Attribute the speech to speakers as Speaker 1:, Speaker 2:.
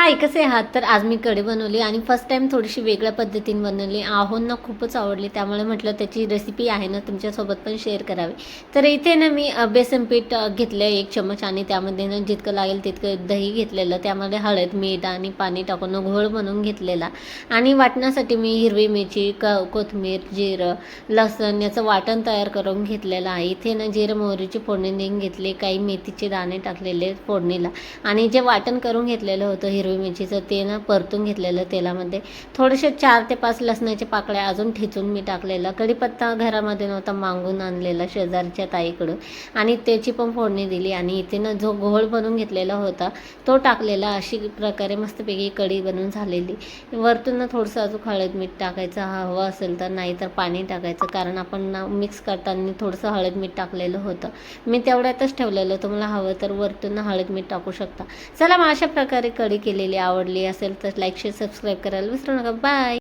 Speaker 1: हाय, कसे आहात? तर आज मी कढी बनवली आणि फर्स्ट टाईम थोडीशी वेगळ्या पद्धतीने बनवली. आहोंना खूपच आवडली, त्यामुळे म्हटलं त्याची रेसिपी आहे ना तुमच्यासोबत पण शेअर करावी. तर इथे ना मी बेसन पीठ घेतलं 1 चमच आणि त्यामध्ये ना जितकं लागेल तितकं दही घेतलेलं. त्यामध्ये हळद, मीठ आणि पाणी टाकून घोळ बनवून घेतलेला आणि वाटण्यासाठी मी हिरवी मिरची, कोथिंबीर, जिरं, लसूण याचं वाटण तयार करून घेतलेलं आहे. इथे ना जिरं मोहरीची फोडणी देऊन घेतली, काही मेथीचे दाणे टाकलेले फोडणीला आणि जे वाटण करून घेतलेलं होतं हिरवी मिरचीचं ते ना परतून घेतलेलं तेलामध्ये. थोडेसे 4 ते 5 लसणाच्या पाकळ्या अजून ठेचून मी टाकलेला. कढीपत्ता घरामध्ये नव्हता, मागून आणलेला शेजारच्या ताईकडून आणि त्याची पण फोडणी दिली आणि इथे ना जो घोळ बनवून घेतलेला होता तो टाकलेला. अशी प्रकारे मस्तपैकी कढी बनवून झालेली. वरतून ना थोडंसं अजून हळद मीठ टाकायचं हवं असेल तर, नाही तर पाणी टाकायचं, कारण आपण ना मिक्स करताना थोडंसं हळद मीठ टाकलेलं होतं. मी तेवढ्यातच ठेवलेलं. तुम्हाला हवं तर वरतून हळद मीठ टाकू शकता. चला मग अशा प्रकारे कढी केलेली आवडली असेल तर लाईक शेअर सबस्क्राईब करायला विसरू नका. बाय.